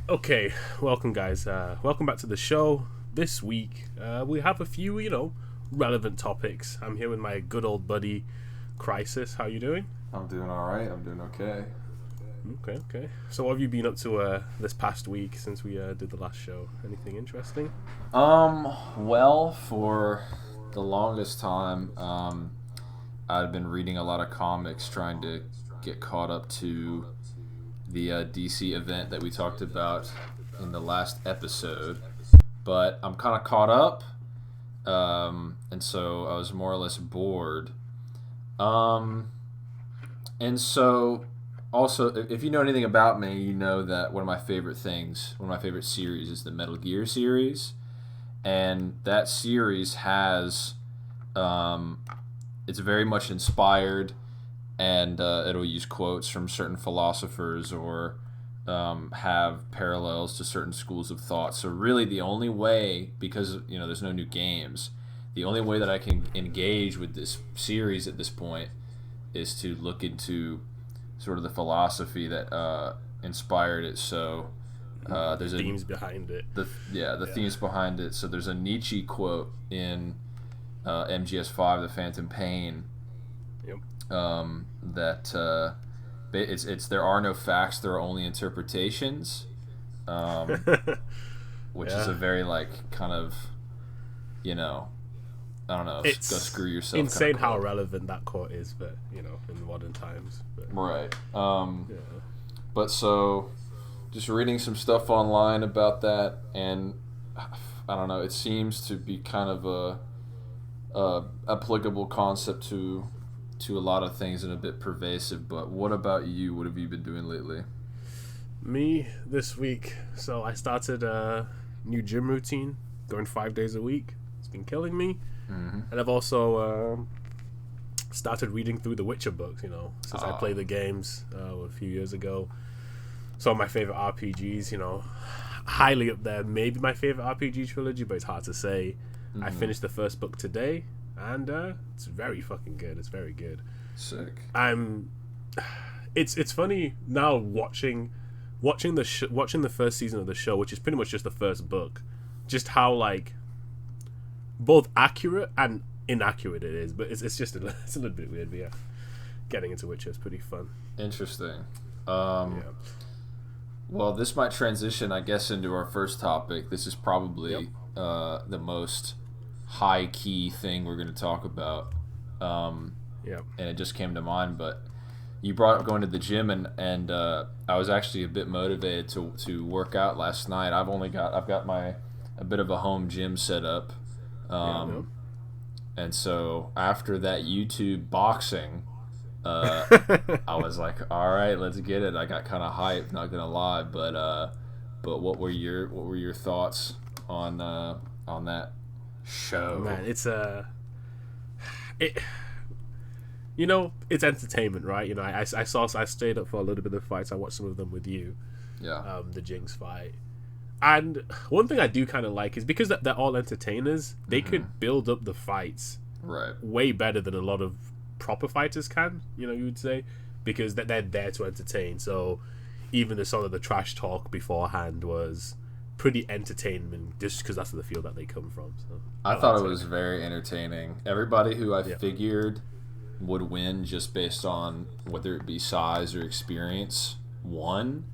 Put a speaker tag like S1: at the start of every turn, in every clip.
S1: Okay, welcome guys. Welcome back to the show. This week, we have a few, relevant topics. I'm here with my good old buddy, Crisis. How you doing?
S2: I'm doing all right. I'm doing okay.
S1: Okay. So, what have you been up to this past week since we did the last show? Anything interesting?
S2: Well, for the longest time, I've been reading a lot of comics, trying to get caught up to the DC event that we talked about in the last episode. But I'm kind of caught up, and so I was more or less bored. Um, and so also, if you know anything about me, you know that one of my favorite series is the Metal Gear series, and that series has, um, it's very much inspired, and it'll use quotes from certain philosophers or have parallels to certain schools of thought. So really, the only way, because there's no new games, the only way that I can engage with this series at this point is to look into sort of the philosophy that inspired it. So there's
S1: Themes behind it.
S2: the themes behind it. So there's a Nietzsche quote in MGS5, The Phantom Pain,
S1: Yep.
S2: that it's there are no facts, there are only interpretations, which is
S1: Yeah.
S2: a very kind of I don't know,
S1: It's
S2: go screw yourself
S1: insane
S2: kind of
S1: how
S2: quote.
S1: relevant that quote is, but in modern times. But
S2: Right.
S1: yeah.
S2: But so just reading some stuff online about that, and I don't know, it seems to be kind of a applicable concept to a lot of things and a bit pervasive. But what about you? What have you been doing lately?
S1: Me this week. So I started a new gym routine, going 5 days a week. It's been killing me, and I've also started reading through the Witcher books. Since I played the games a few years ago. Some of my favorite RPGs. Highly up there. Maybe my favorite RPG trilogy, but it's hard to say. I finished the first book today, and it's very fucking good. It's very good.
S2: Sick.
S1: It's funny now watching watching the first season of the show, which is pretty much just the first book, just how both accurate and inaccurate it is. But it's just it's a little bit weird. But yeah, getting into Witcher is pretty fun.
S2: Interesting.
S1: Yeah.
S2: Well, this might transition, I guess, into our first topic. This is probably
S1: Yep.
S2: the most high key thing we're going to talk about.
S1: Yeah.
S2: And it just came to mind. But you brought up going to the gym, and I was actually a bit motivated to work out last night. I've got a bit of a home gym set up, and so after that YouTube boxing, I was like, all right, let's get it. I got kind of hyped, not gonna lie, but what were your thoughts on that show?
S1: Man, it it's entertainment, right? I stayed up for a little bit of the fights. I watched some of them with you.
S2: Yeah.
S1: The Jinx fight. And one thing I do kind of like is because they're all entertainers, they could build up the fights
S2: Right.
S1: way better than a lot of proper fighters can, you would say, because they're there to entertain. So even the trash talk beforehand was pretty entertainment, just because that's the field that they come from. So
S2: I thought
S1: liked
S2: it was very entertaining. Everybody who I
S1: Yeah.
S2: figured would win just based on whether it be size or experience won,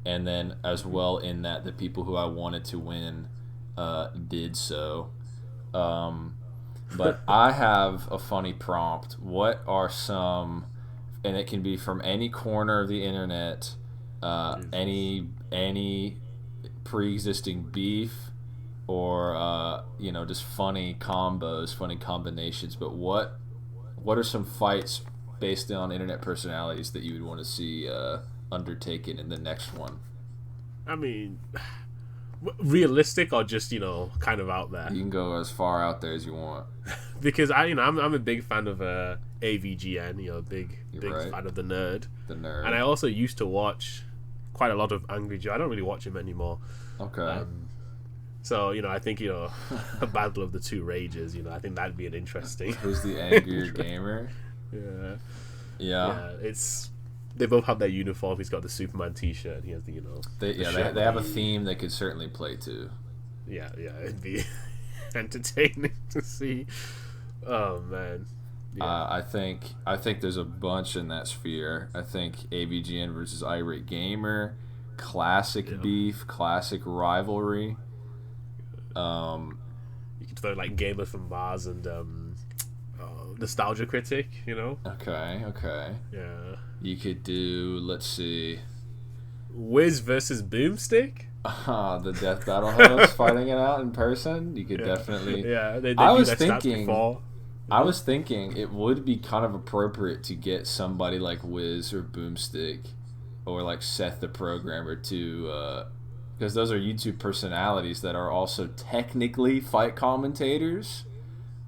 S2: and then as well in that the people who I wanted to win did so. But I have a funny prompt. What are some, and it can be from any corner of the internet, any pre-existing beef, or just funny combos, funny combinations. But what are some fights based on internet personalities that you would want to see undertaken in the next one?
S1: I mean, realistic or just kind of out there?
S2: You can go as far out there as you want.
S1: Because I'm a big fan of AVGN, big
S2: right.
S1: fan of the nerd.
S2: The nerd.
S1: And I also used to watch quite a lot of Angry Joe. I don't really watch him anymore.
S2: Okay.
S1: So I think a battle of the two rages. I think that'd be an interesting.
S2: Who's the angrier gamer?
S1: Yeah.
S2: Yeah.
S1: It's They both have their uniform. He's got the Superman T-shirt. And he has the
S2: they have a theme they could certainly play to.
S1: Yeah, it'd be entertaining to see. Oh man. Yeah.
S2: I think there's a bunch in that sphere. I think AVGN versus Irate Gamer, classic beef, classic rivalry.
S1: You could throw like Gamer from Mars and Nostalgia Critic,
S2: Okay.
S1: Yeah.
S2: You could do, let's see,
S1: Wiz versus Boomstick.
S2: The Death Battle hosts fighting it out in person. You could definitely.
S1: Yeah, they
S2: I
S1: do
S2: was
S1: that
S2: thinking.
S1: before.
S2: I was thinking it would be kind of appropriate to get somebody like Wiz or Boomstick, or like Seth the Programmer to, because those are YouTube personalities that are also technically fight commentators.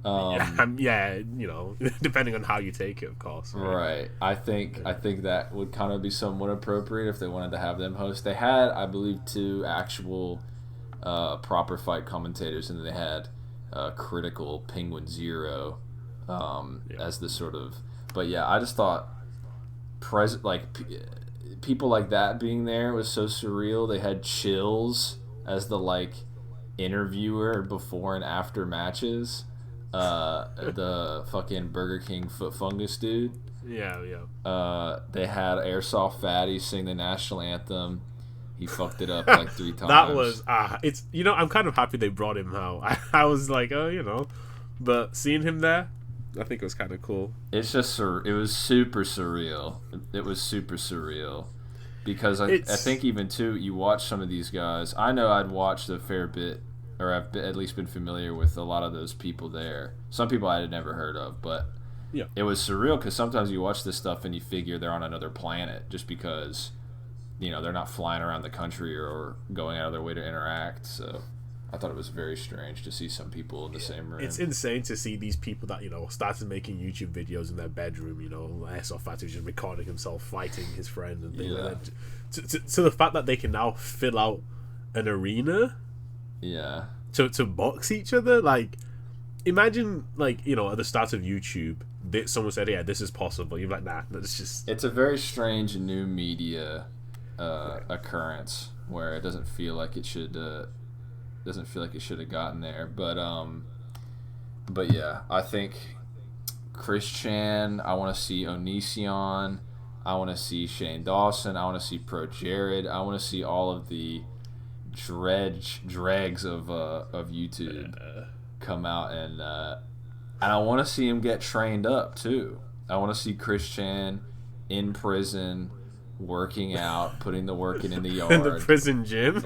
S1: Depending on how you take it, of course.
S2: Right. I think that would kind of be somewhat appropriate if they wanted to have them host. They had, I believe, 2 actual proper fight commentators, and they had Critical Penguin Zero as the sort of. But yeah, I just thought people like that being there was so surreal. They had Chills as the interviewer before and after matches. The fucking Burger King foot fungus dude.
S1: Yeah.
S2: They had Airsoft Fatty sing the national anthem. He fucked it up like 3 times.
S1: That was it's I'm kind of happy they brought him out. I was like, but seeing him there, I think it was kind of cool.
S2: It's just it was super surreal. It was super surreal because I think even too, you watch some of these guys. I know I'd watched a fair bit, or I've at least been familiar with a lot of those people there. Some people I had never heard of, but it was surreal because sometimes you watch this stuff and you figure they're on another planet just because, they're not flying around the country or going out of their way to interact. So I thought it was very strange to see some people in the same room.
S1: It's insane to see these people that, started making YouTube videos in their bedroom, Airsoft Fatty just recording himself fighting his friend and things like that. To the fact that they can now fill out an arena.
S2: Yeah.
S1: To box each other, imagine at the start of YouTube, someone said, "Yeah, this is possible." You're like, "Nah, that's just."
S2: It's a very strange new media occurrence where it doesn't feel like it should have gotten there, but yeah, I think Chris Chan. I want to see Onision. I want to see Shane Dawson. I want to see Pro Jared. I want to see all of the dregs of YouTube come out, and I want to see him get trained up too. I want to see Chris Chan in prison, working out, putting the work in the yard,
S1: in the prison gym,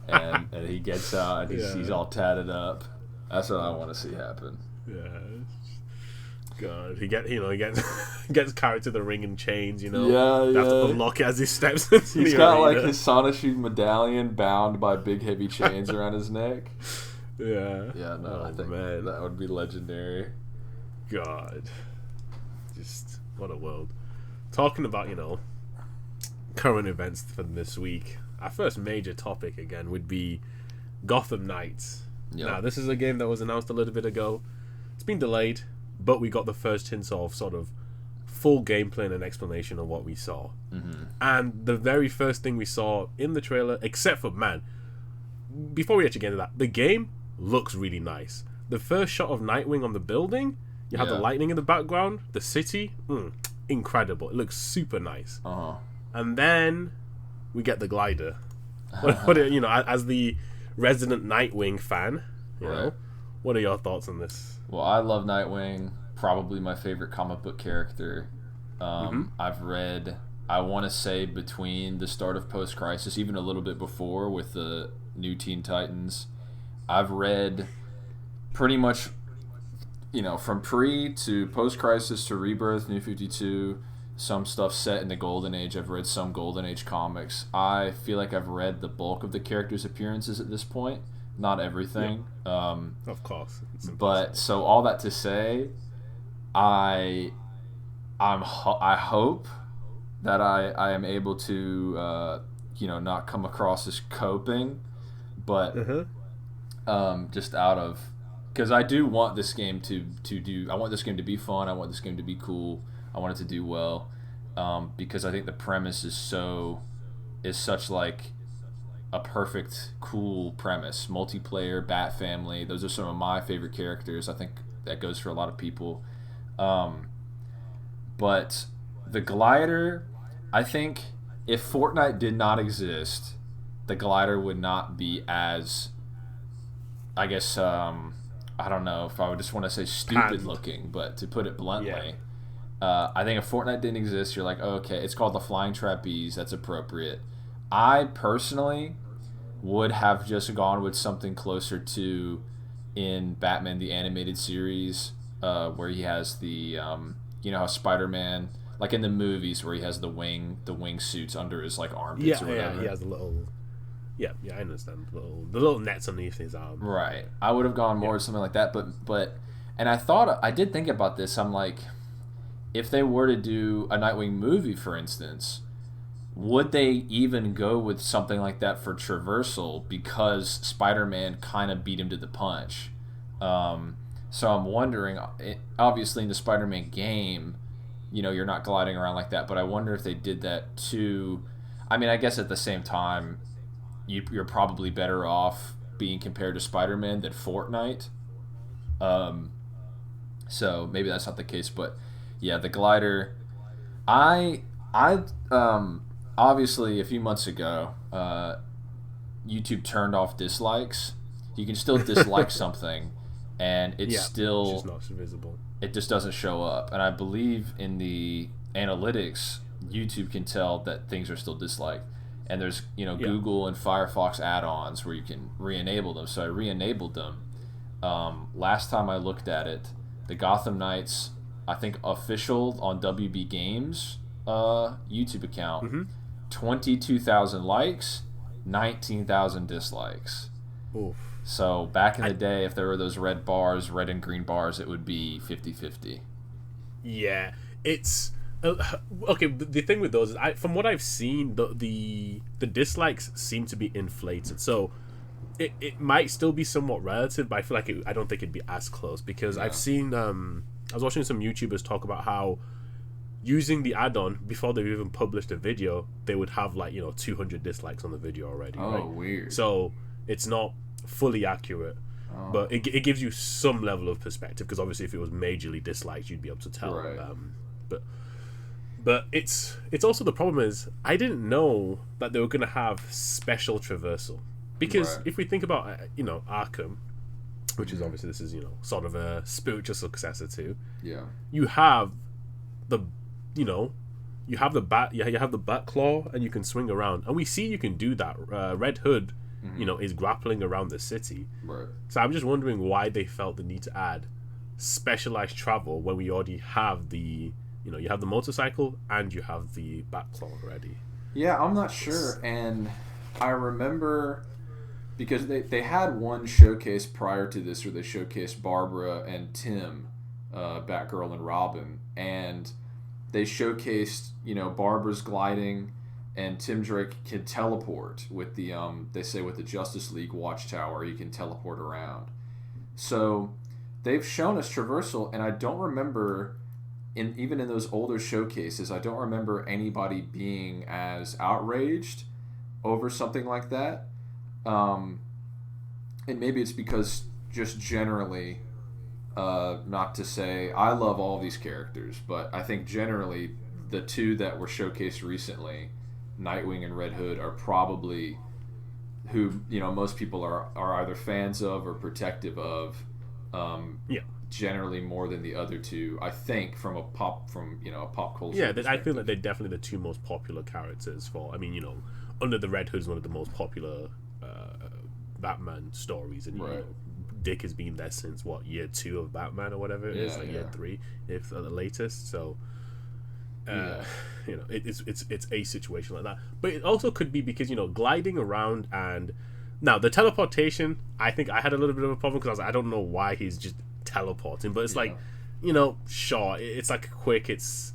S2: and he gets out and he's all tatted up. That's what I want to see happen.
S1: Yeah. God, he gets carried to the ring in chains,
S2: Yeah,
S1: They have to unlock it as he steps into
S2: He's
S1: the
S2: got
S1: arena.
S2: his Sonashine medallion bound by big heavy chains around his neck.
S1: Yeah.
S2: Yeah, no, I think that would be legendary.
S1: God. Just what a world. Talking about, current events for this week. Our first major topic again would be Gotham Knights.
S2: Yep.
S1: Now, this is a game that was announced a little bit ago. It's been delayed, but we got the first hints of sort of full gameplay and an explanation of what we saw.
S2: Mm-hmm.
S1: And the very first thing we saw in the trailer, except for, before we actually get into that, the game looks really nice. The first shot of Nightwing on the building, you have the lightning in the background, the city, incredible. It looks super nice.
S2: Uh-huh.
S1: And then we get the glider. As the resident Nightwing fan, what are your thoughts on this?
S2: Well, I love Nightwing. Probably my favorite comic book character. I've read, I want to say, between the start of Post Crisis, even a little bit before with the new Teen Titans. I've read pretty much, from pre to Post Crisis to Rebirth, New 52, some stuff set in the Golden Age. I've read some Golden Age comics. I feel like I've read the bulk of the characters' appearances at this point. Not everything.
S1: Of course.
S2: But so all that to say, I hope that I am able to not come across as coping, but just out of, because I do want this game to do. I want this game to be fun. I want this game to be cool. I want it to do well, because I think the premise is such like a perfect, cool premise. Multiplayer, Bat Family. Those are some of my favorite characters. I think that goes for a lot of people. But the glider, I think if Fortnite did not exist, the glider would not be as, I guess, I don't know if I would just want to say stupid looking, but to put it bluntly, I think if Fortnite didn't exist, you're like, oh, okay, it's called the Flying Trapeze. That's appropriate. I personally would have just gone with something closer to in Batman the Animated Series, where he has the, you know how Spider-Man, like in the movies where he has the wing suits under his like armpits or whatever.
S1: Yeah, he has the little. Yeah, I understand the little nets underneath his arm.
S2: Right. I would have gone more with something like that, but and I did think about this. I'm like, if they were to do a Nightwing movie, for instance, would they even go with something like that for traversal because Spider-Man kind of beat him to the punch? So I'm wondering, obviously in the Spider-Man game, you know, you're not gliding around like that, but I wonder if they did that too. I mean, I guess at the same time, you're probably better off being compared to Spider-Man than Fortnite. So maybe that's not the case, but yeah, the glider. I obviously a few months ago, YouTube turned off dislikes. You can still dislike something, and it's still
S1: just not visible.
S2: It just doesn't show up. And I believe in the analytics, YouTube can tell that things are still disliked. And there's, you know, Google and Firefox add-ons where you can re-enable them. So I re-enabled them. Last time I looked at it, the Gotham Knights, I think official on WB Games YouTube account, 22,000 likes, 19,000 dislikes.
S1: Oof.
S2: So back in the day, if there were those red and green bars, it would be 50-50.
S1: Yeah, it's... okay, the thing with those is, from what I've seen, the dislikes seem to be inflated. So it might still be somewhat relative, but I feel like I don't think it'd be as close because I've seen I was watching some YouTubers talk about how using the add-on before they've even published a video, they would have 200 dislikes on the video already.
S2: Oh,
S1: right?
S2: Weird.
S1: So it's not fully accurate. But it gives you some level of perspective because obviously if it was majorly disliked, you'd be able to tell.
S2: Right.
S1: But it's also, the problem is I didn't know that they were going to have special traversal, because if we think about Arkham, which is obviously, this is sort of a spiritual successor to, you have the bat claw and you can swing around, and we see you can do that. Red Hood is grappling around the city, so I'm just wondering why they felt the need to add specialized travel when we already have the you have the motorcycle and you have the bat claw already.
S2: Yeah, I'm not sure. And I remember because they had one showcase prior to this where they showcased Barbara and Tim, Batgirl and Robin, and they showcased Barbara's gliding, and Tim Drake can teleport with the they say with the Justice League Watchtower he can teleport around. So they've shown us traversal, and I don't remember even in those older showcases, I don't remember anybody being as outraged over something like that. And maybe it's because just generally, not to say I love all these characters, but I think generally the two that were showcased recently, Nightwing and Red Hood, are probably who most people are either fans of or protective of. Generally more than the other two, I think, from a pop culture.
S1: Yeah, I feel like they're definitely the two most popular characters for. I mean, Under the Red Hood is one of the most popular Batman stories, and Dick has been there since year 2 of Batman or whatever it is, year 3, if at the latest. So, it's a situation like that. But it also could be because gliding around, and now the teleportation, I think I had a little bit of a problem because I don't know why he's just teleporting, but it's sure, it's like quick, it's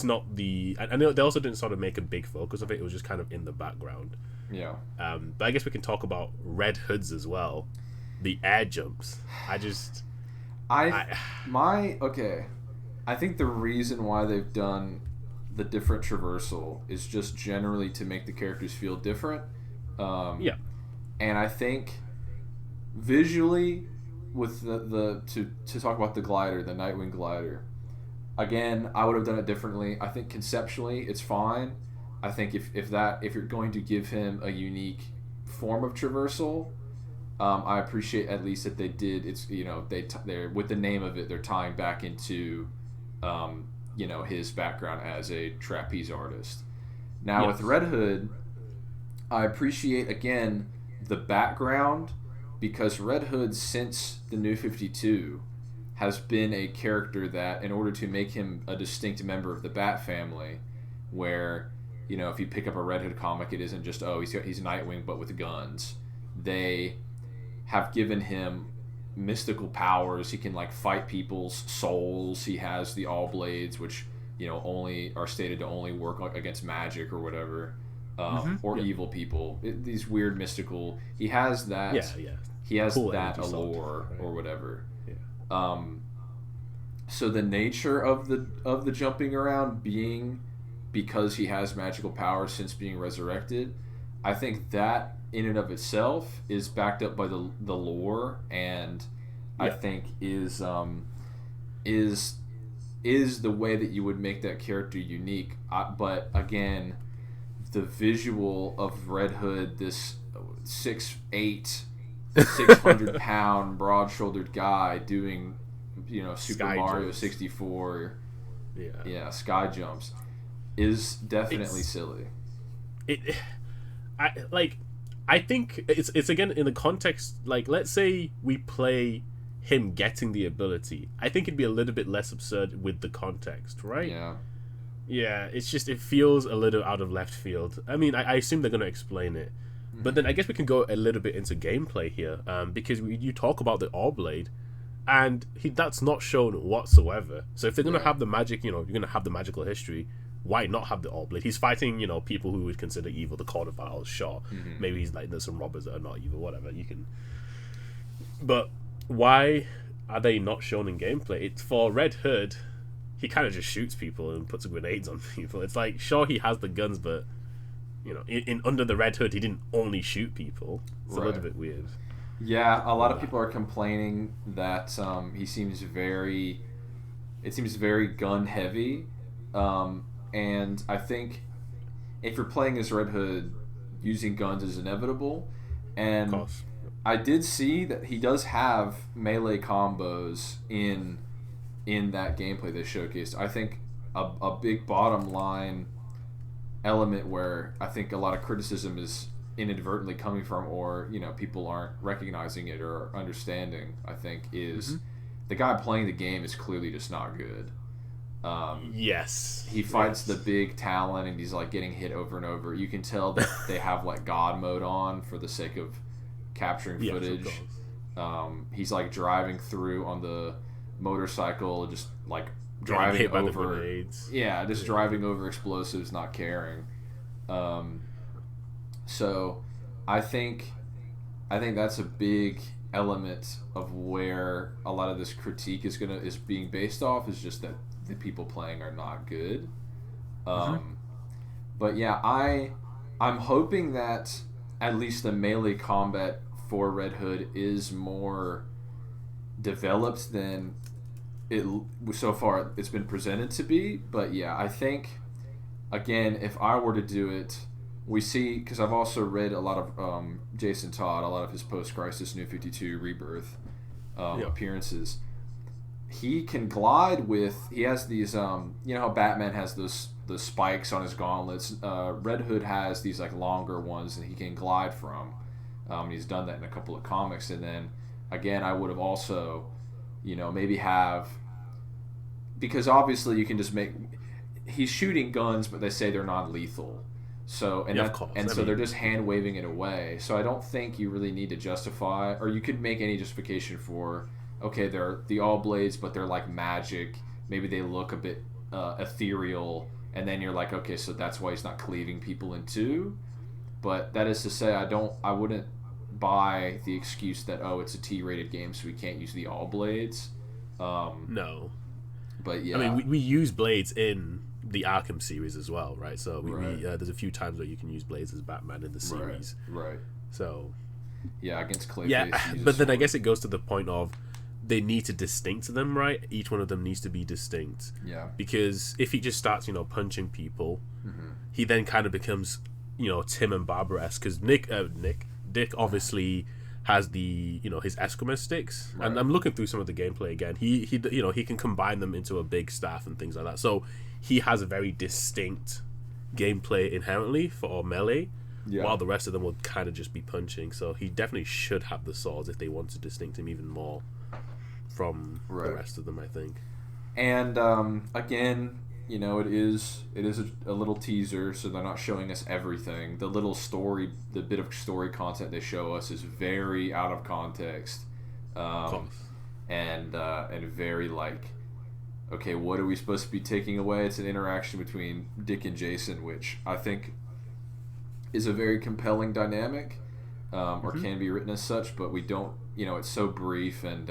S1: not the, I know they also didn't sort of make a big focus of it, it was just kind of in the background. But I guess we can talk about Red Hoods as well, the air jumps. I think the reason why they've done
S2: the different traversal is just generally to make the characters feel different.
S1: Yeah.
S2: And I think visually, with to talk about the glider, the Nightwing glider, again, I would have done it differently. I think conceptually it's fine. I think if you're going to give him a unique form of traversal, I appreciate at least that they did. It's they're with the name of it, they're tying back into his background as a trapeze artist. Now with Red Hood, I appreciate again the background, because Red Hood since the New 52 has been a character that, in order to make him a distinct member of the Bat family, where if you pick up a Red Hood comic, it isn't just he's Nightwing but with guns. They have given him mystical powers. He can fight people's souls. He has the All Blades, which only are stated to only work against magic or whatever, or evil people. These weird mystical. He has that.
S1: Yeah.
S2: He has
S1: cool
S2: that allure, right? Or whatever. Yeah. So the nature of the jumping around being because he has magical powers since being resurrected, I think that in and of itself is backed up by the lore, and I think is the way that you would make that character unique. But again, the visual of Red Hood, this 6'8", 600-pound, broad-shouldered guy doing, Super
S1: Sky
S2: Mario
S1: jumps.
S2: 64, sky jumps, is definitely silly.
S1: I think it's again in the context, let's say we play him getting the ability. I think it'd be a little bit less absurd with the context, right? Yeah, it's just, it feels a little out of left field. I mean, I assume they're going to explain it. But then I guess we can go a little bit into gameplay here, because you talk about the All Blade, and that's not shown whatsoever. So if they're going to have the magic, you're going to have the magical history, why not have the All Blade? He's fighting, people who would consider evil, the Court of Owls, sure. Maybe he's there's some robbers that are not evil, whatever, you can... But why are they not shown in gameplay? It's for Red Hood, he kind of just shoots people and puts grenades on people. It's sure, he has the guns, but in under the Red Hood, he didn't only shoot people. It's a little bit weird.
S2: Yeah, a lot of people are complaining that it seems very gun heavy, and I think if you're playing as Red Hood, using guns is inevitable. And
S1: of course.
S2: I did see that he does have melee combos in that gameplay they showcased. I think a big bottom line element where I think a lot of criticism is inadvertently coming from, or people aren't recognizing it or understanding, I think, is the guy playing the game is clearly just not good.
S1: Yes.
S2: He fights the big Talon and he's getting hit over and over. You can tell that they have God mode on for the sake of capturing footage. He's driving through on the motorcycle, just driving over driving over explosives, not caring. So I think that's a big element of where a lot of this critique is being based off, is just that the people playing are not good. But yeah, I'm hoping that at least the melee combat for Red Hood is more developed than it so far it's been presented to be. But yeah, I think again, if I were to do it, we see, because I've also read a lot of Jason Todd, a lot of his post-Crisis New 52 Rebirth appearances. He can glide with, he has these, how Batman has those spikes on his gauntlets. Red Hood has these longer ones that he can glide from. He's done that in a couple of comics. And then again, I would have also, maybe have, because obviously you can just he's shooting guns, but they say they're non-lethal. So so they're just hand waving it away. So I don't think you really need to justify, or you could make any justification for, okay, they're the All Blades, but they're magic. Maybe they look a bit ethereal, and then you're okay, so that's why he's not cleaving people in two. But that is to say, I wouldn't buy the excuse that it's a T-rated game, so we can't use the All Blades.
S1: No.
S2: But yeah,
S1: I mean, we use blades in the Arkham series as well, right? So we
S2: Right.
S1: there's a few times where you can use blades as Batman in the series.
S2: Right.
S1: So
S2: Yeah, against Clayface.
S1: yeah,
S2: he uses
S1: but then I
S2: sword.
S1: guess it goes to the point of they need to distinct them, right? Each one of them needs to be distinct.
S2: Yeah.
S1: Because if he just starts, punching people, he then kind of becomes, Tim and Barbara-esque. Because Dick obviously has the, his Eskrima sticks,
S2: Right.
S1: and I'm looking through some of the gameplay again. He can combine them into a big staff and things like that. So he has a very distinct gameplay inherently for melee.
S2: Yeah.
S1: While the rest of them would kind of just be punching, so he definitely should have the swords if they want to distinct him even more from the rest of them, I think.
S2: And again, it is a little teaser, so they're not showing us everything. The bit of story content they show us is very out of context, and very like, okay, what are we supposed to be taking away? It's an interaction between Dick and Jason, which I think is a very compelling dynamic, or can be written as such, but we don't. It's so brief, and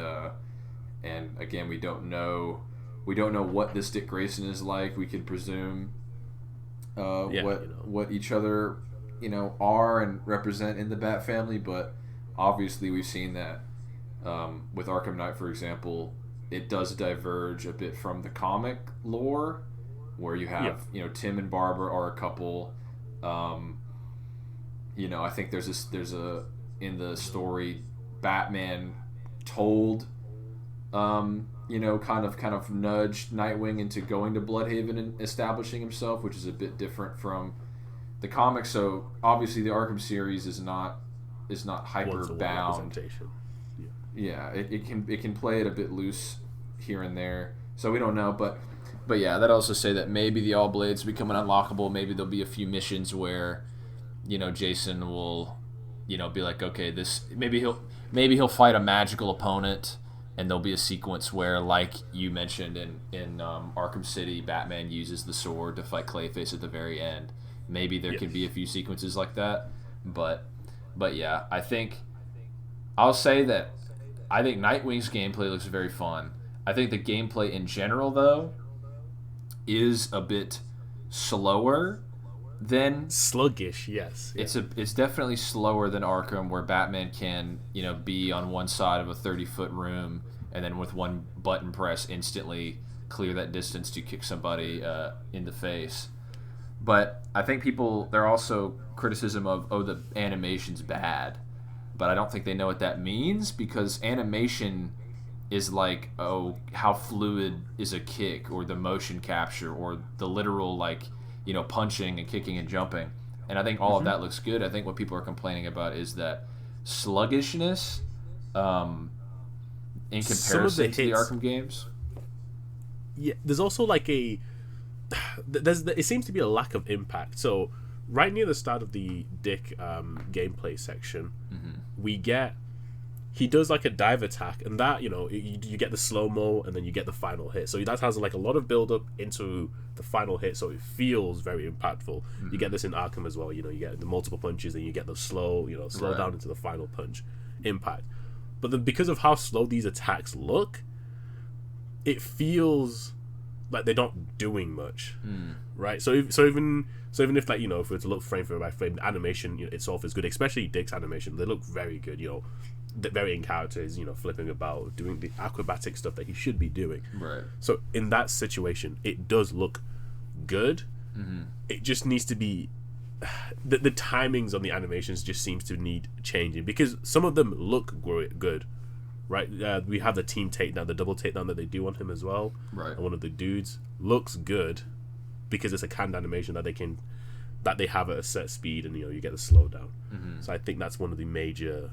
S2: again, we don't know what this Dick Grayson is like. We can presume what each other are and represent in the Bat family, but obviously we've seen that with Arkham Knight, for example, it does diverge a bit from the comic lore, where you have Tim and Barbara are a couple. I think there's a in the story, Batman told kind of nudged Nightwing into going to Bloodhaven and establishing himself, which is a bit different from the comics. So obviously the Arkham series is not hyper bound. Yeah, it can play it a bit loose here and there. So we don't know, but yeah, that also say that maybe the All Blades become unlockable. Maybe there'll be a few missions where Jason will be like, okay, this maybe he'll fight a magical opponent. And there'll be a sequence where, like you mentioned in Arkham City, Batman uses the sword to fight Clayface at the very end. Maybe there could be a few sequences like that, but yeah, I'll say that I think Nightwing's gameplay looks very fun. I think the gameplay in general, though, is a bit slower than
S1: sluggish. Yes,
S2: it's definitely slower than Arkham, where Batman can be on one side of a 30-foot room and then with one button press instantly clear that distance to kick somebody in the face. But I think there are also criticism of the animation's bad, but I don't think they know what that means, because animation is like, how fluid is a kick, or the motion capture, or the literal punching and kicking and jumping. And I think all of that looks good. I think what people are complaining about is that sluggishness in comparison to the Arkham games.
S1: Yeah, there's also it seems to be a lack of impact. So right near the start of the Dick gameplay section, he does like a dive attack, and that you get the slow-mo and then you get the final hit. So that has like a lot of build-up into the final hit, so it feels very impactful. You get this in Arkham as well. You get the multiple punches and you get the slow down into the final punch impact. But then, because of how slow these attacks look, it feels like they're not doing much, right? So even if if we were to look frame by frame, the animation itself is good, especially Dick's animation. They look very good. Very in character is flipping about, doing the acrobatic stuff that he should be doing.
S2: Right.
S1: So in that situation, it does look good. It just needs to be the timings on the animations just seems to need changing, because some of them look good, right? We have the team takedown, the double takedown that they do on him as well.
S2: Right.
S1: And one of the dudes looks good because it's a canned animation that they have at a set speed, and you get the slowdown. So I think that's one of the major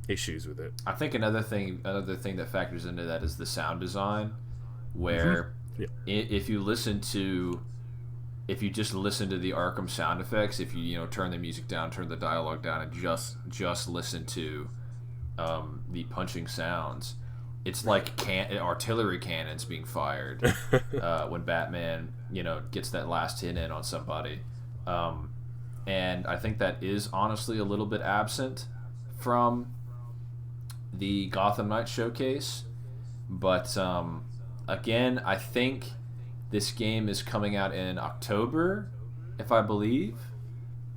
S1: issues with it.
S2: I think another thing that factors into that is the sound design, where if you just listen to the Arkham sound effects, if you turn the music down, turn the dialogue down, and just listen to the punching sounds, it's like artillery cannons being fired when Batman gets that last hit in on somebody. And I think that is honestly a little bit absent from the Gotham Knights showcase. But again, I think this game is coming out in October, if I believe.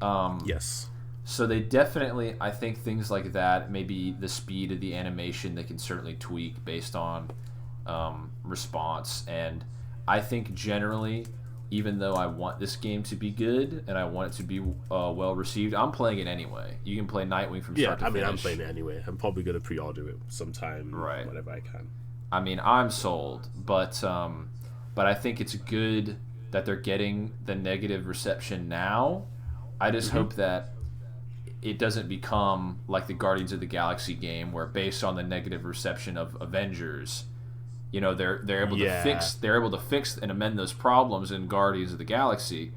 S1: Yes.
S2: So they definitely, I think things like that, maybe the speed of the animation, they can certainly tweak based on response. And I think generally, even though I want this game to be good and I want it to be well received, I'm playing it anyway. You can play Nightwing from start to finish.
S1: I'm playing it anyway. I'm probably going to pre-order it sometime,
S2: right,
S1: whenever I can.
S2: I mean, I'm sold, but I think it's good that they're getting the negative reception now. I just hope that it doesn't become like the Guardians of the Galaxy game, where based on the negative reception of Avengers, you know, they're able to fix and amend those problems in Guardians of the Galaxy,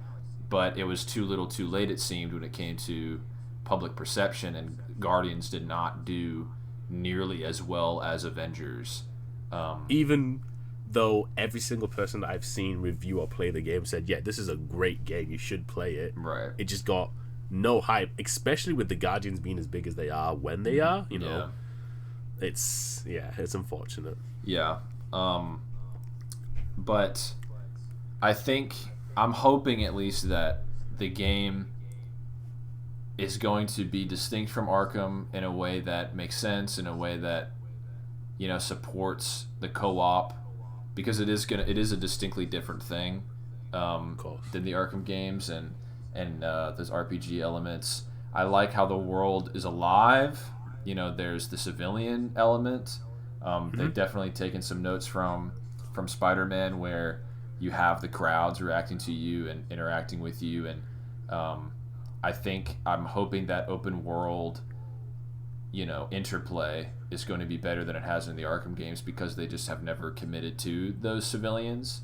S2: but it was too little, too late. It seemed when it came to public perception, and Guardians did not do nearly as well as Avengers.
S1: Even though every single person that I've seen review or play the game said, yeah, this is a great game, you should play it.
S2: Right.
S1: It just got no hype, especially with the Guardians being as big as they are when they are, you know. Yeah. It's unfortunate.
S2: Yeah. But I think, I'm hoping at least that the game is going to be distinct from Arkham in a way that makes sense, in a way that, you know, supports the co-op, because it is a distinctly different thing than the Arkham games, and those RPG elements. I like how the world is alive. You know, there's the civilian element. They've definitely taken some notes from Spider-Man, where you have the crowds reacting to you and interacting with you, and I'm hoping that open world, you know, interplay is going to be better than it has in the Arkham games, because they just have never committed to those civilians.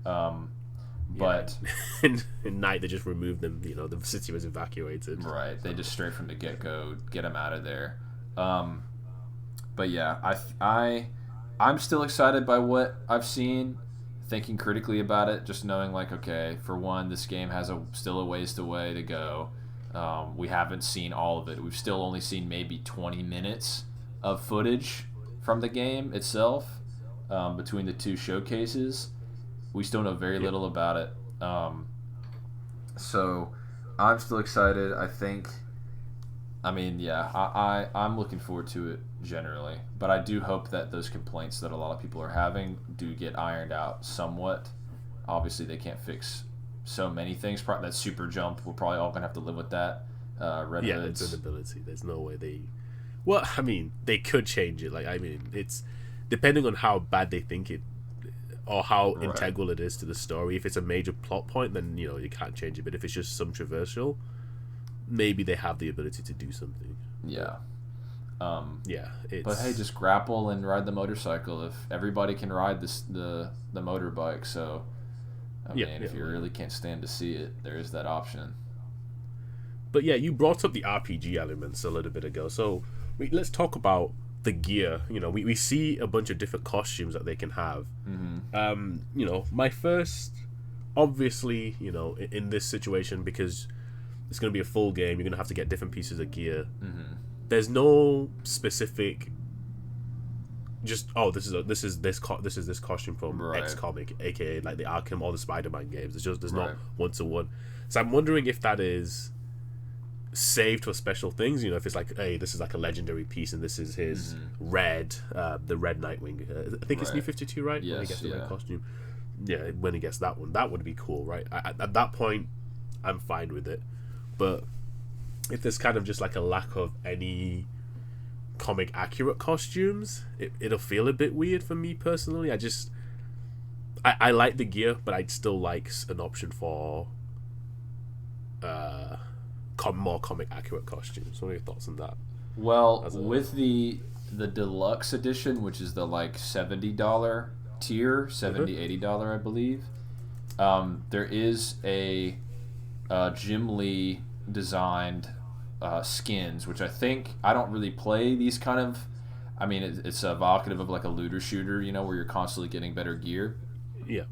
S2: But
S1: in Night, they just removed them. You know, the city was evacuated.
S2: Right, they just straight from the get-go get them out of there. But yeah, I'm still excited by what I've seen. Thinking critically about it, just knowing like, okay, for one, this game has still a ways to go. We haven't seen all of it. We've still only seen maybe 20 minutes of footage from the game itself, between the two showcases. We still know very little about it. So I'm still excited. I'm looking forward to it generally. But I do hope that those complaints that a lot of people are having do get ironed out somewhat. Obviously, they can't fix so many things. That super jump, we're probably all going to have to live with that. Red Hoods.
S1: It's an ability. There's no way they... Well, I mean, they could change it. Like, I mean, it's... Depending on how bad they think it... Or how integral it is to the story. If it's a major plot point, then, you know, you can't change it. But if it's just some traversal, maybe they have the ability to do something.
S2: Yeah.
S1: But
S2: hey, just grapple and ride the motorcycle. If everybody can ride the motorbike, so if you really can't stand to see it, there is that option.
S1: But yeah, you brought up the RPG elements a little bit ago, so let's talk about the gear. You know, we see a bunch of different costumes that they can have. You know, my first, obviously, you know, in this situation, because it's going to be a full game, you're going to have to get different pieces of gear. There's no specific just this is this costume from X comic, aka like the Arkham or the Spider-Man games. There's not one to one. So I'm wondering if that is saved for special things. You know, if it's like, hey, this is like a legendary piece, and this is his the red Nightwing. I think it's New 52, right?
S2: Yes,
S1: when he gets the red costume. Yeah, when he gets that one, that would be cool, right? At that point, I'm fine with it. But if there's kind of just like a lack of any comic accurate costumes, it'll feel a bit weird for me personally. I like the gear, but I'd still like an option for more comic accurate costumes. What are your thoughts on that?
S2: Well, with the deluxe edition, which is the like $70 tier, $80, I believe, there is a Jim Lee designed skins, which I don't really play these kind of. I mean, it's evocative of like a looter shooter, you know, where you're constantly getting better gear.
S1: Yeah.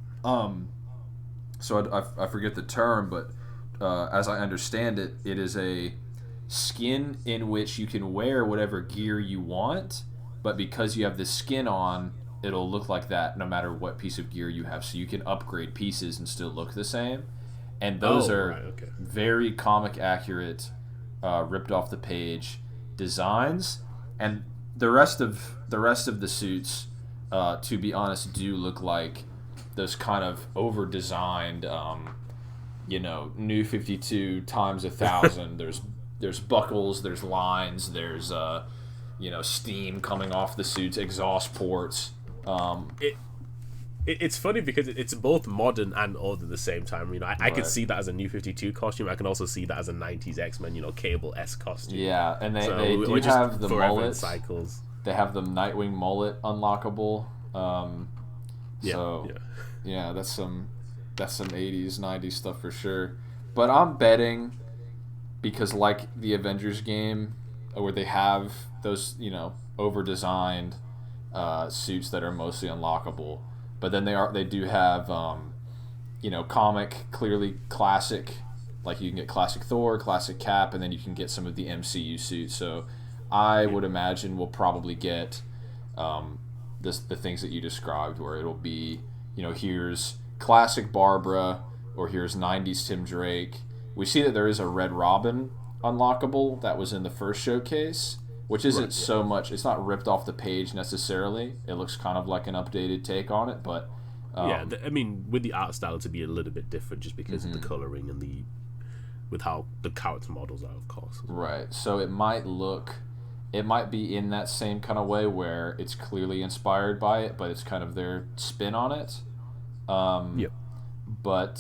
S2: So I forget the term, but as I understand it, it is a skin in which you can wear whatever gear you want, but because you have this skin on, it'll look like that no matter what piece of gear you have. So you can upgrade pieces and still look the same. And those are very comic accurate, ripped off the page designs. And the rest of the suits, to be honest, do look like those kind of over designed, New 52 times 1,000. There's buckles, there's lines, there's steam coming off the suits, exhaust ports.
S1: It's funny because it's both modern and old at the same time. I could see that as a New 52 costume. I can also see that as a 90s X-Men, Cable-esque costume.
S2: Yeah, and they do have the mullet cycles. They have the Nightwing mullet unlockable. That's some 80s, 90s stuff for sure. But I'm betting, because like the Avengers game, where they have those, over-designed suits that are mostly unlockable. But then they do have, comic, clearly classic, like you can get classic Thor, classic Cap, and then you can get some of the MCU suits. So I would imagine we'll probably get the things that you described, where it'll be, here's classic Barbara, or here's 90s Tim Drake. We see that there is a Red Robin unlockable that was in the first showcase, which isn't so much, it's not ripped off the page necessarily. It looks kind of like an updated take on it, but
S1: with the art style to be a little bit different just because of the coloring and with how the character models are, of course.
S2: Right. So it might be in that same kind of way where it's clearly inspired by it, but it's kind of their spin on it. But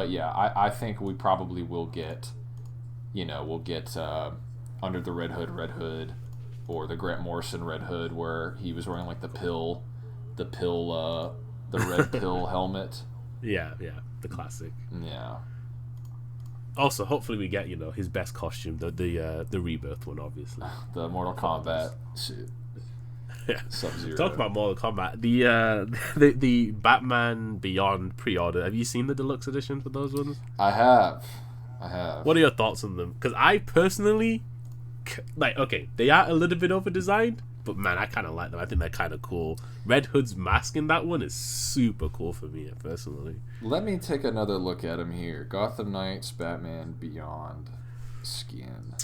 S2: yeah, I think we probably will get, Under the Red Hood, or the Grant Morrison Red Hood, where he was wearing like the red pill helmet.
S1: Yeah, the classic.
S2: Yeah.
S1: Also, hopefully we get his best costume, the Rebirth one, obviously.
S2: The Mortal Kombat suit.
S1: Yeah.
S2: Sub-Zero.
S1: Talk about Mortal Kombat. The Batman Beyond pre-order. Have you seen the deluxe edition for those ones?
S2: I have.
S1: What are your thoughts on them? Because I personally, they are a little bit over-designed, but man, I kind of like them. I think they're kind of cool. Red Hood's mask in that one is super cool for me, personally.
S2: Let me take another look at him here. Gotham Knights, Batman Beyond skin.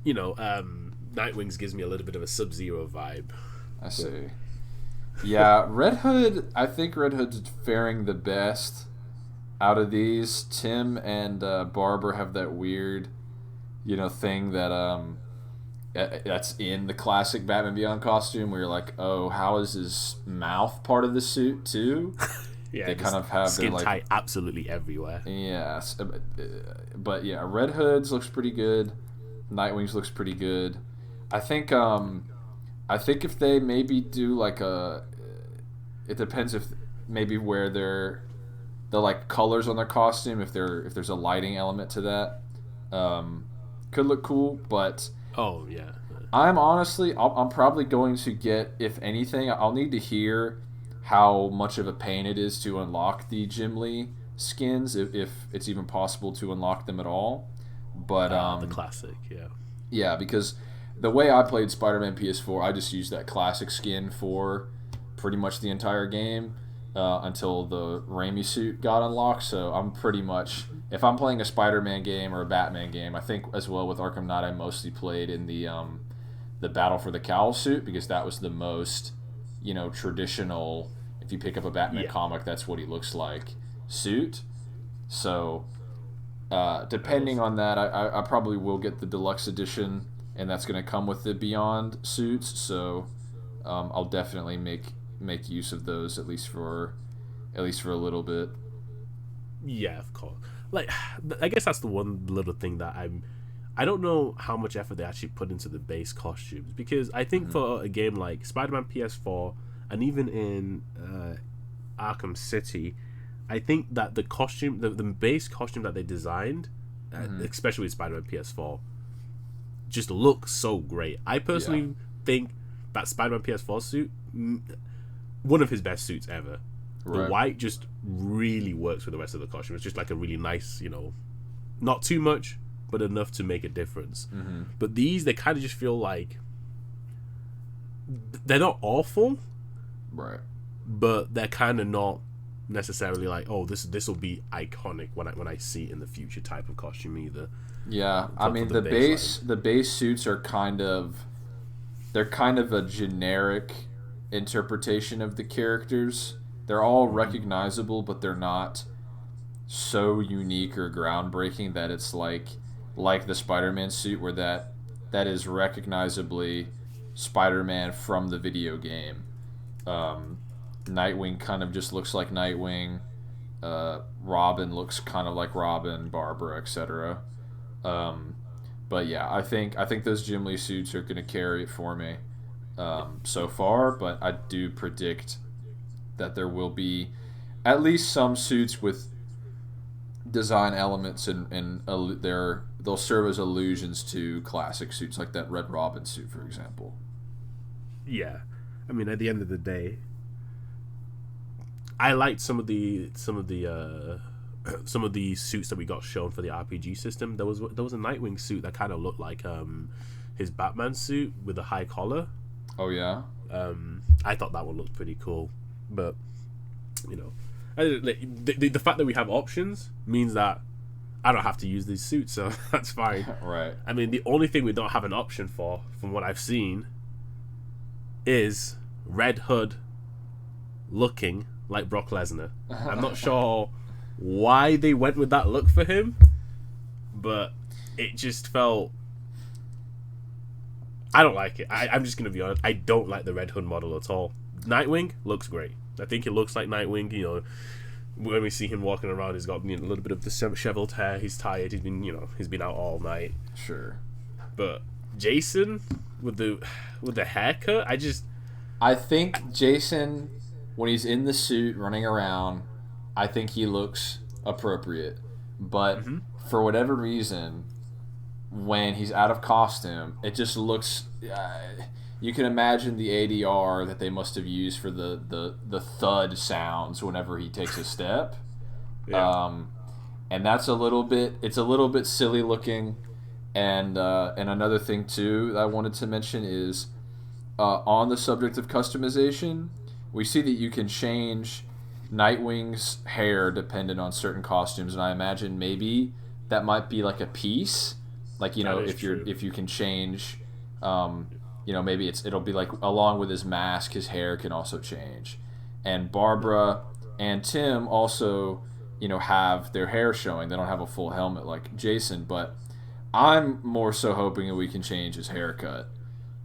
S1: Nightwings gives me a little bit of a Sub-Zero vibe.
S2: I see. Yeah, Red Hood, I think Red Hood's faring the best out of these. Tim and Barbara have that weird, thing that that's in the classic Batman Beyond costume, where you're like, oh, how is his mouth part of the suit too?
S1: Yeah,
S2: they kind of have
S1: skin tight absolutely everywhere.
S2: Yes, but yeah, Red Hood's looks pretty good. Nightwing's looks pretty good. I think if they maybe do it depends if maybe where the like colors on their costume, if there's a lighting element to that, could look cool. But
S1: oh yeah,
S2: I'm probably going to get, if anything, I'll need to hear how much of a pain it is to unlock the Jim Lee skins, if it's even possible to unlock them at all. But
S1: the classic,
S2: yeah, because the way I played Spider-Man PS4, I just used that classic skin for pretty much the entire game until the Raimi suit got unlocked. So I'm pretty much, if I'm playing a Spider-Man game or a Batman game, I think as well with Arkham Knight, I mostly played in the Battle for the Cowl suit, because that was the most, traditional, if you pick up a Batman comic, that's what he looks like, suit. So depending on that, I probably will get the deluxe edition, and that's going to come with the Beyond suits. So I'll definitely make use of those, at least for a little bit.
S1: Yeah, of course. I guess that's the one little thing that I don't know how much effort they actually put into the base costumes, because I think for a game like Spider-Man PS4 and even in Arkham City, I think that the costume, the base costume that they designed, especially with Spider-Man PS4, just looks so great. I personally think that Spider-Man PS4 suit, one of his best suits ever. Right. The white just really works with the rest of the costume. It's just like a really nice, not too much, but enough to make a difference. But these, they kind of just feel like they're not awful,
S2: right?
S1: but they're kind of not necessarily like, oh, this will be iconic when I see it in the future type of costume either.
S2: Yeah, I mean the base suits are they're kind of a generic interpretation of the characters. They're all recognizable, but they're not so unique or groundbreaking that it's like the Spider-Man suit where that is recognizably Spider-Man from the video game. Nightwing kind of just looks like Nightwing. Robin looks kind of like Robin, Barbara, etc. But yeah, I think those Jim Lee suits are going to carry it for me so far. But I do predict that there will be at least some suits with design elements and they'll serve as allusions to classic suits like that Red Robin suit, for example.
S1: Yeah, I mean, at the end of the day, I liked some of the suits that we got shown for the RPG system. There was a Nightwing suit that kind of looked like his Batman suit with a high collar.
S2: Oh yeah.
S1: I thought that one looked pretty cool, but you know, the fact that we have options means that I don't have to use these suits, so that's fine.
S2: Right.
S1: I mean, the only thing we don't have an option for, from what I've seen, is Red Hood looking like Brock Lesnar. I'm not sure why they went with that look for him, but it just felt... I don't like it. I'm just going to be honest. I don't like the Red Hood model at all. Nightwing looks great. I think it looks like Nightwing. You know, when we see him walking around, he's got a little bit of disheveled hair. He's tired. He's been out all night.
S2: Sure.
S1: But Jason with the haircut,
S2: I think Jason, when he's in the suit running around, I think he looks appropriate. But for whatever reason, when he's out of costume, it just looks... you can imagine the ADR that they must have used for the thud sounds whenever he takes a step. Yeah. And that's a little bit silly looking. And another thing too that I wanted to mention is on the subject of customization, we see that you can change Nightwing's hair dependent on certain costumes, and I imagine maybe that might be like a piece, like, you know, if you can change, you know, maybe it'll be like along with his mask, his hair can also change. And Barbara and Tim also, you know, have their hair showing. They don't have a full helmet like Jason, but I'm more so hoping that we can change his haircut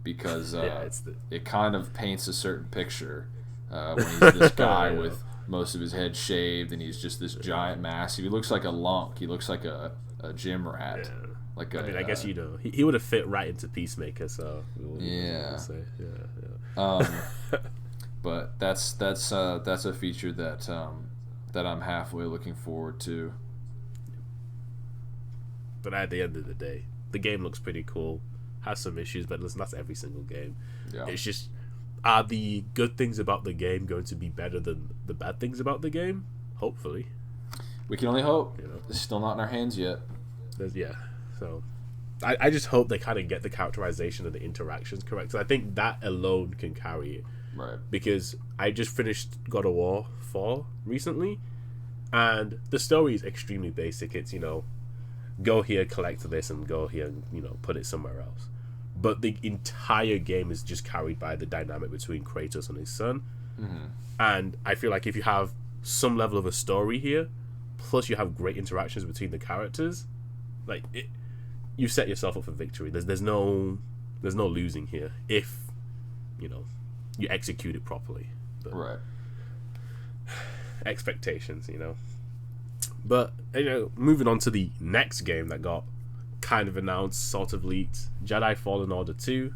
S2: because it kind of paints a certain picture when he's this guy with most of his head shaved and he's just this giant massive. He looks like a lunk. He looks like a gym rat. Yeah. Like
S1: I guess, you know, he would have fit right into Peacemaker. So
S2: but that's a feature that I'm halfway looking forward to.
S1: But at the end of the day, the game looks pretty cool. Has some issues, but listen, that's every single game. Yeah. It's just, are the good things about the game going to be better than the bad things about the game? Hopefully.
S2: We can only hope. You know? It's still not in our hands yet.
S1: So I just hope they kind of get the characterization and the interactions correct. So I think that alone can carry it.
S2: Right.
S1: Because I just finished God of War 4 recently, and the story is extremely basic. It's, you know, go here, collect this, and go here and, you know, put it somewhere else. But the entire game is just carried by the dynamic between Kratos and his son. Mm-hmm. And I feel like if you have some level of a story here, plus you have great interactions between the characters, like, you set yourself up for victory. There's no losing here if, you know, you execute it properly. But
S2: right.
S1: Expectations, you know. But, you know, moving on to the next game that got kind of announced, sort of leaked, Jedi Fallen Order 2,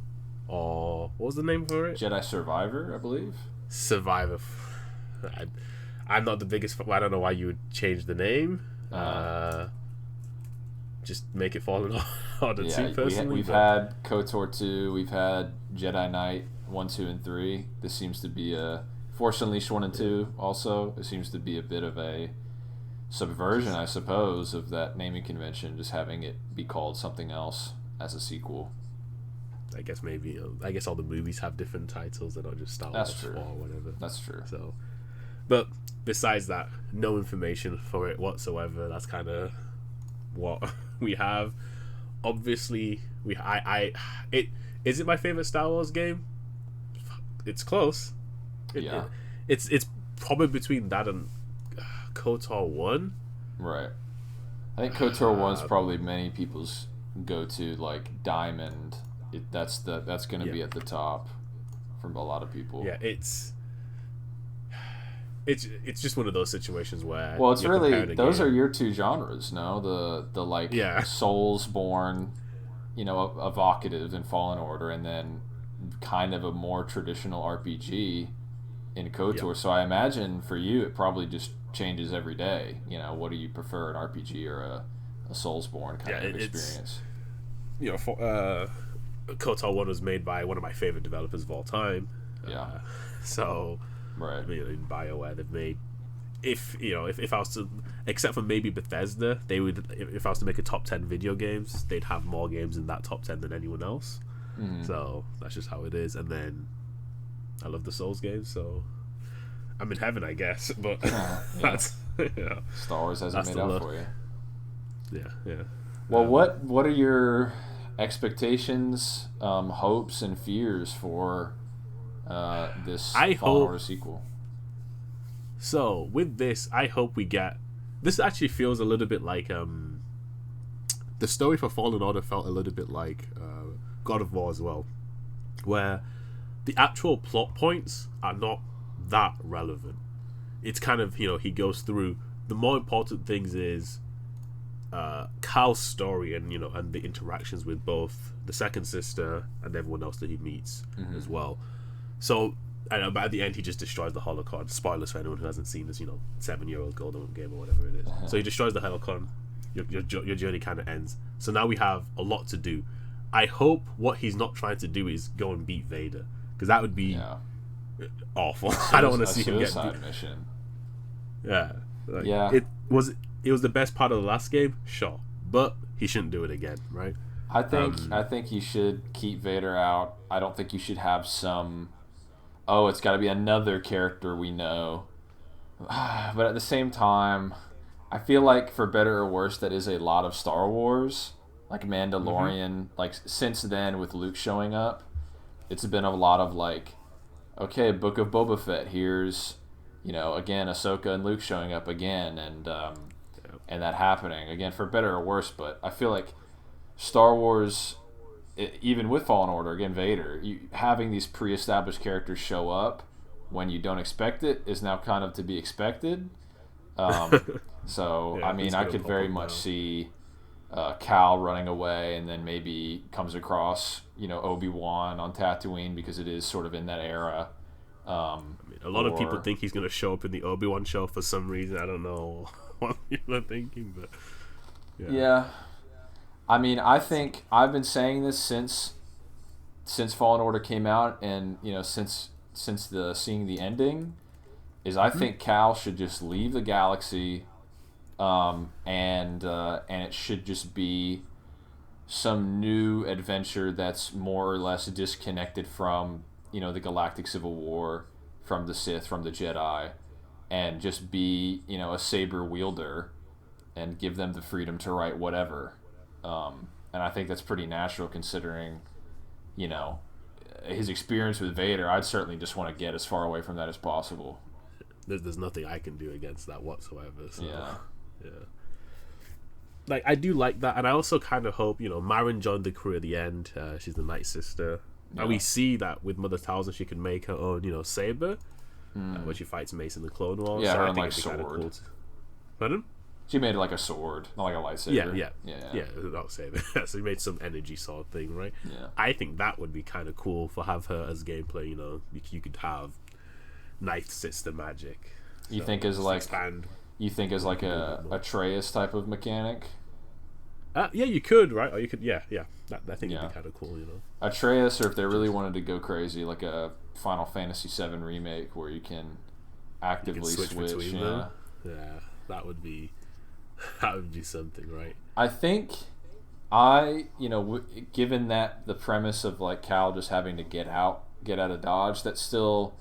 S1: or what was the name for it?
S2: Jedi Survivor, I believe.
S1: Survivor. I'm not the biggest... I don't know why you would change the name. Just make it Fallen Order 2, personally.
S2: We've had KOTOR 2, we've had Jedi Knight 1, 2, and 3. This seems to be a... Force Unleashed 1 and 2 also. It seems to be a bit of a subversion, I suppose, of that naming convention, just having it be called something else as a sequel.
S1: I guess maybe I guess all the movies have different titles. They're not just Star Wars 4 or whatever.
S2: That's true.
S1: So, but besides that, no information for it whatsoever. That's kind of what we have. Obviously, is it my favorite Star Wars game? It's close. It's probably between that and KOTOR 1.
S2: Right. I think KOTOR 1 is probably many people's go-to, like Diamond. That's going to be at the top from a lot of people.
S1: Yeah, it's just one of those situations where
S2: it's really those are your two genres, no? The like Soulsborne, evocative in Fallen Order, and then kind of a more traditional RPG in KOTOR. Yep. So I imagine for you it probably just changes every day. What do you prefer, an RPG or a Soulsborne kind of experience?
S1: KOTOR 1 was made by one of my favorite developers of all time. So
S2: right.
S1: In BioWare, they've made if I was to, except for maybe Bethesda, they would, if I was to make a top 10 video games, they'd have more games in that top 10 than anyone else. Mm-hmm. So that's just how it is. And then I love the Souls games, so I'm in heaven, I guess. But that's
S2: Star Wars hasn't made up for you.
S1: Yeah.
S2: Well, what are your expectations, hopes, and fears for this Fallen Order sequel?
S1: So with this, I hope we get. This actually feels a little bit like the story for Fallen Order felt a little bit like God of War as well, where the actual plot points are not that relevant. It's kind of, he goes through the more important things is Cal's story and and the interactions with both the second sister and everyone else that he meets as well. So but at the end he just destroys the holocron. Spoilers for anyone who hasn't seen this 7-year-old golden game or whatever it is. So he destroys the holocron. Your journey kind of ends. So now we have a lot to do. I hope what he's not trying to do is go and beat Vader, because that would be awful. I don't want to see him get beat.
S2: Mission.
S1: It was the best part of the last game, sure, but he shouldn't do it again, right?
S2: I think you should keep Vader out. I don't think you should have some. Oh, it's got to be another character we know. But at the same time, I feel like for better or worse, that is a lot of Star Wars, like Mandalorian. Like since then, with Luke showing up, it's been a lot of like, okay, Book of Boba Fett. Here's, again Ahsoka and Luke showing up again, and that happening again for better or worse. But I feel like Star Wars, even with Fallen Order, again Vader, having these pre-established characters show up when you don't expect it is now kind of to be expected. So I mean, I could very much see Cal running away, and then maybe comes across Obi-Wan on Tatooine, because it is sort of in that era.
S1: A lot of people think he's going to show up in the Obi-Wan show for some reason. I don't know what people are thinking, but
S2: yeah. I mean, I think I've been saying this since Fallen Order came out, and since seeing the ending, is I think Cal should just leave the galaxy, and it should just be some new adventure that's more or less disconnected from the Galactic Civil War, from the Sith, from the Jedi, and just be a saber wielder and give them the freedom to write whatever. And I think that's pretty natural, considering his experience with Vader. I'd certainly just want to get as far away from that as possible.
S1: There's nothing I can do against that whatsoever. So,
S2: yeah.
S1: Like, I do like that, and I also kind of hope Marin joined the crew at the end. She's the Night Sister, and we see that with Mother Talzin she can make her own saber, when she fights Mace in the Clone Wars.
S2: Yeah,
S1: so
S2: her
S1: I think
S2: like sword.
S1: Cool Pardon?
S2: She made like a sword, not like a lightsaber.
S1: Yeah, not saber. So she made some energy sword thing, right?
S2: Yeah.
S1: I think that would be kind of cool for have her as gameplay. You could have Night Sister magic.
S2: You think as like expand. You think as like a Atreus type of mechanic?
S1: Yeah, you could, right? Or you could, yeah. That I think would be kind of cool,
S2: Atreus, or if they really wanted to go crazy, like a Final Fantasy VII remake where you can actively switch between them.
S1: Yeah, that would be something, right?
S2: I think Given that the premise of like Cal just having to get out of Dodge, that still,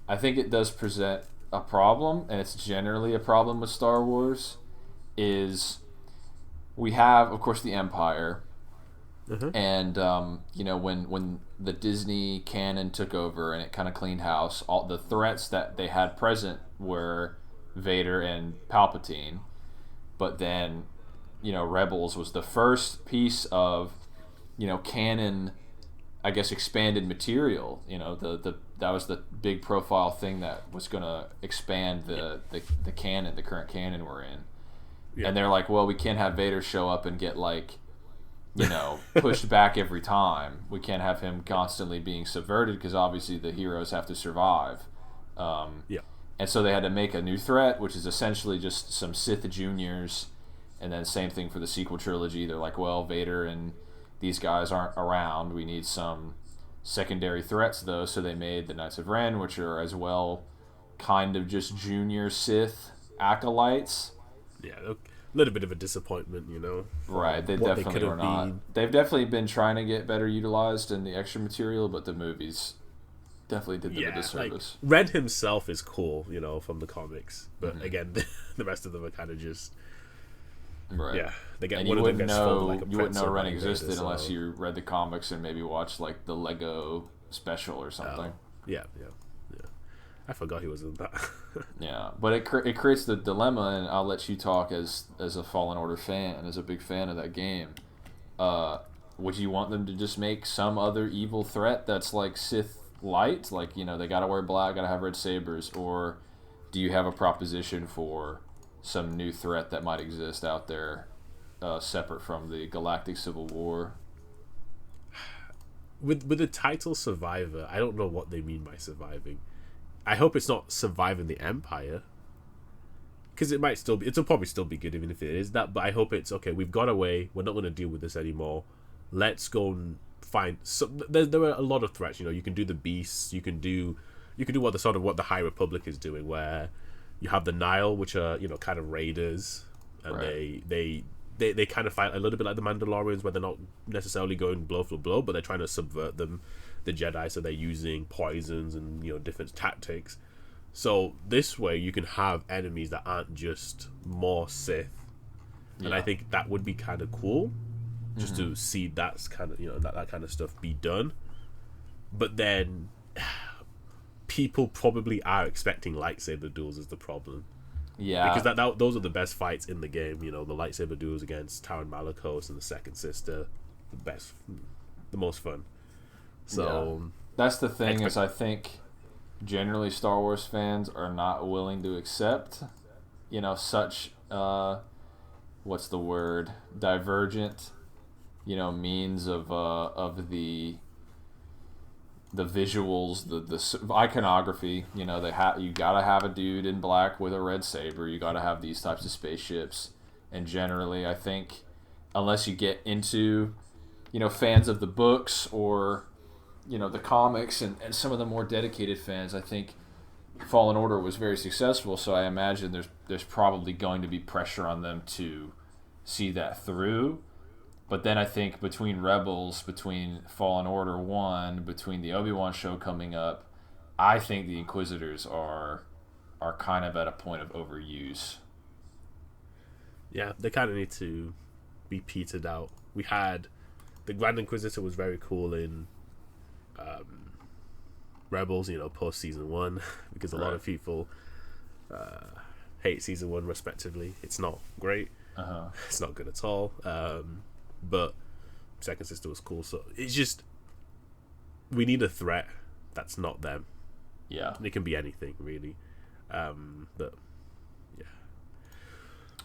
S2: I think it does present a problem, and it's generally a problem with Star Wars. Is we have, of course, the Empire, and when the Disney canon took over and it kind of cleaned house, all the threats that they had present were Vader and Palpatine, but then Rebels was the first piece of canon, I guess, expanded material. That was the big profile thing that was going to expand the canon, the current canon we're in. Yeah. And they're like, well, we can't have Vader show up and get pushed back every time. We can't have him constantly being subverted because obviously the heroes have to survive. And so they had to make a new threat, which is essentially just some Sith juniors. And then same thing for the sequel trilogy. They're like, well, Vader and these guys aren't around. We need some secondary threats, though. So they made the Knights of Ren, which are as well kind of just junior Sith acolytes.
S1: Yeah, a little bit of a disappointment,
S2: Right, they definitely were not. They've definitely been trying to get better utilized in the extra material, but the movies definitely did them a disservice.
S1: Like, Ren himself is cool, from the comics. But again, the rest of them are kind of just...
S2: Right.
S1: Yeah, they get
S2: and
S1: one
S2: you
S1: of them
S2: wouldn't
S1: gets
S2: know
S1: like a
S2: you wouldn't know Ren
S1: Vader,
S2: existed unless you read the comics and maybe watched like the Lego special or something.
S1: Yeah. I forgot he was in that.
S2: Yeah, but it creates the dilemma, and I'll let you talk as a Fallen Order fan, as a big fan of that game. Would you want them to just make some other evil threat that's like Sith light, like they gotta wear black, gotta have red sabers, or do you have a proposition for some new threat that might exist out there, separate from the Galactic Civil War?
S1: With the title Survivor, I don't know what they mean by surviving. I hope it's not surviving the Empire, because it might still be. It'll probably still be good even if it is that. But I hope it's okay. We've got away. We're not going to deal with this anymore. Let's go and find. There are a lot of threats. You can do the beasts. You can do what the High Republic is doing, where you have the Nile, which are kind of raiders, and right. they kind of fight a little bit like the Mandalorians, where they're not necessarily going blow for blow, but they're trying to subvert the Jedi, so they're using poisons and different tactics. So this way you can have enemies that aren't just more Sith, and I think that would be kind of cool, just to see that's kind of that kind of stuff be done. But then people probably are expecting lightsaber duels is the problem. Yeah, because those are the best fights in the game. The lightsaber duels against Taron Malicos and the Second Sister, the most fun. So
S2: that's the thing is I think generally Star Wars fans are not willing to accept, such what's the word, divergent, means of the visuals, the iconography. You gotta have a dude in black with a red saber. You gotta have these types of spaceships, and generally I think unless you get into fans of the books or the comics and some of the more dedicated fans, I think Fallen Order was very successful, so I imagine there's probably going to be pressure on them to see that through. But then I think between Rebels, between Fallen Order 1, between the Obi-Wan show coming up, I think the Inquisitors are kind of at a point of overuse.
S1: Yeah, they kind of need to be petered out. We had the Grand Inquisitor was very cool in Rebels, post season 1, because a lot of people hate season 1 respectively. It's not great. It's not good at all. But Second Sister was cool, so it's just we need a threat that's not them.
S2: Yeah,
S1: it can be anything really. But yeah,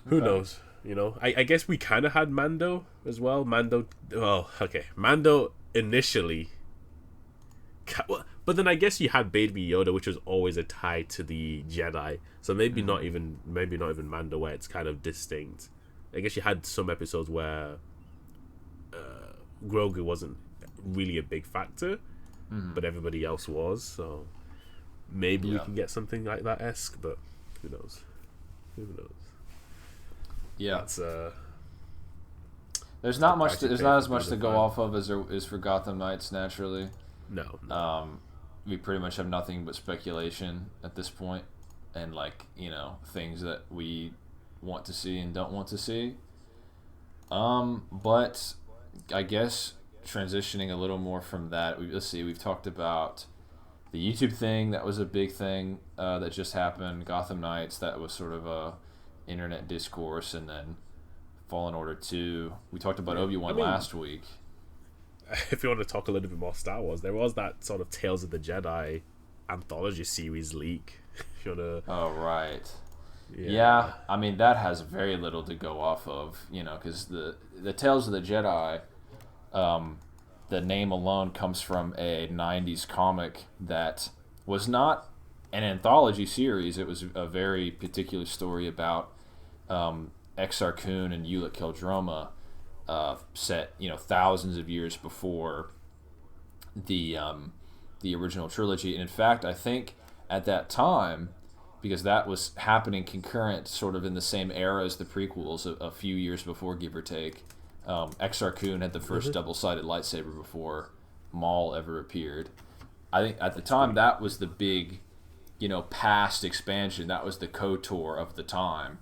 S1: who knows? I guess we kind of had Mando as well. Mando initially, but then I guess you had Baby Yoda, which was always a tie to the Jedi. So maybe not even Mando, where it's kind of distinct. I guess you had some episodes where Grogu wasn't really a big factor, but everybody else was. So maybe we can get something like that esque, but who knows?
S2: Yeah, There's not much.
S1: Actually
S2: There's
S1: pay
S2: not
S1: for
S2: as much to
S1: season
S2: go
S1: 5.
S2: off of as there is for Gotham Knights. Naturally,
S1: No.
S2: we pretty much have nothing but speculation at this point, and things that we want to see and don't want to see. But I guess transitioning a little more from that, let's see. We've talked about the YouTube thing. That was a big thing that just happened. Gotham Knights. That was sort of a internet discourse, and then Fallen Order 2. We talked about Obi-Wan last week.
S1: If you want to talk a little bit more Star Wars, there was that sort of Tales of the Jedi anthology series leak. If you want to...
S2: Oh, right. Yeah, I mean, that has very little to go off of, because the Tales of the Jedi, the name alone comes from a 90s comic that was not an anthology series. It was a very particular story about Exar Kun and Ulic Qel-Droma, set thousands of years before the original trilogy. And in fact, I think at that time, because that was happening concurrent, sort of in the same era as the prequels, a few years before, give or take, Exar Kun had the first double-sided lightsaber before Maul ever appeared. I think at the time that was the big, past expansion. That was the KOTOR of the time.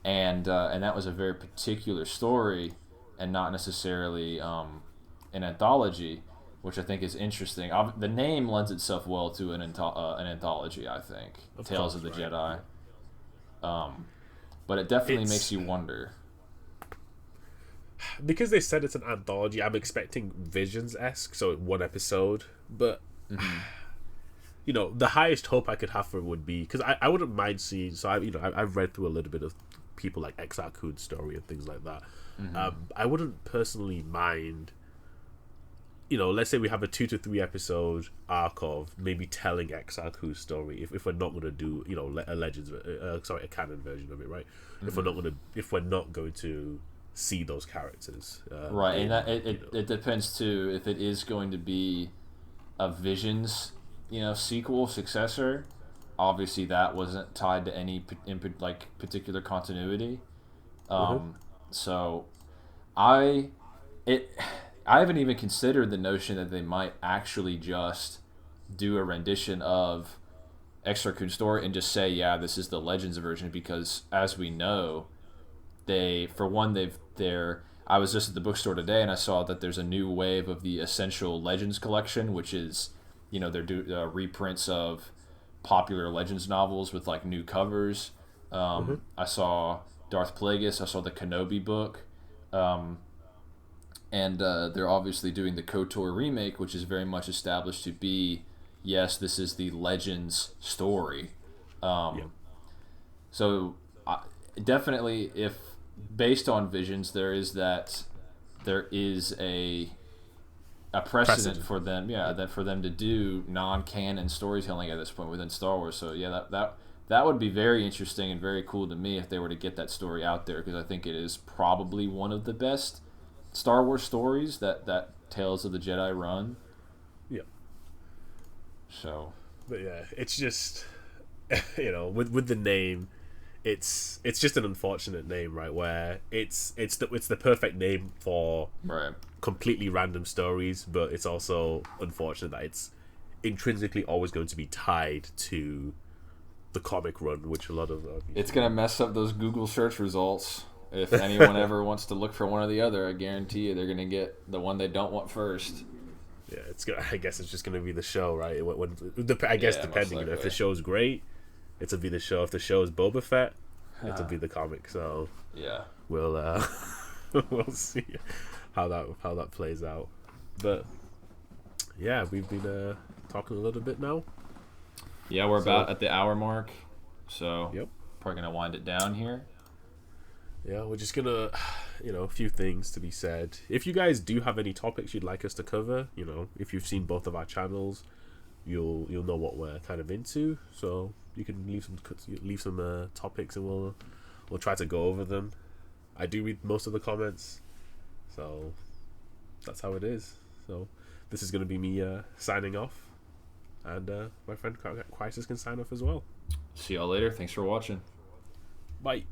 S2: And that was a very particular story, and not necessarily an anthology, which I think is interesting. The name lends itself well to an anthology, I think. Tales of the Jedi. But it definitely makes you wonder.
S1: Because they said it's an anthology, I'm expecting Visions-esque, so one episode. But, the highest hope I could have for it would be... Because I wouldn't mind seeing... So, I've read through a little bit of people like Exar Kun's story and things like that. I wouldn't personally mind... let's say we have a 2 to 3 episode arc of maybe telling Exar Kun's story. If we're not going to do, a a canon version of it, right? If we're not going to see those characters,
S2: right? And that it depends too if it is going to be a Visions, sequel successor. Obviously, that wasn't tied to any particular continuity. So, I haven't even considered the notion that they might actually just do a rendition of Exar Kun's story and just say, yeah, this is the Legends version, because as we know, I was just at the bookstore today and I saw that there's a new wave of the Essential Legends collection, which is, they're reprints of popular Legends novels with new covers. I saw Darth Plagueis, I saw the Kenobi book. And they're obviously doing the KOTOR remake, which is very much established to be, yes, this is the Legends story. So definitely, if based on Visions, there is a precedent for them, that for them to do non-canon storytelling at this point within Star Wars. So yeah, that would be very interesting and very cool to me if they were to get that story out there, because I think it is probably one of the best Star Wars stories that Tales of the Jedi run.
S1: Yeah.
S2: So.
S1: But yeah, it's just, with the name, it's just an unfortunate name, right? Where it's the perfect name for completely random stories, but it's also unfortunate that it's intrinsically always going to be tied to the comic run, which a lot of
S2: it's gonna mess up those Google search results. If anyone ever wants to look for one or the other, I guarantee you they're going to get the one they don't want first.
S1: Yeah, I guess it's just going to be the show, right? Depending, if the show's great, it'll be the show. If the show is Boba Fett, it'll be the comic. So
S2: yeah,
S1: we'll see how that plays out. But yeah, we've been talking a little bit now.
S2: Yeah, we're about at the hour mark, so
S1: yep,
S2: probably going to wind it down here.
S1: Yeah, we're just gonna, a few things to be said. If you guys do have any topics you'd like us to cover, if you've seen both of our channels, you'll know what we're kind of into. So you can leave some topics, and we'll try to go over them. I do read most of the comments, so that's how it is. So this is gonna be me signing off, and my friend Crisis can sign off as well.
S2: See y'all later. Thanks for watching.
S1: Bye.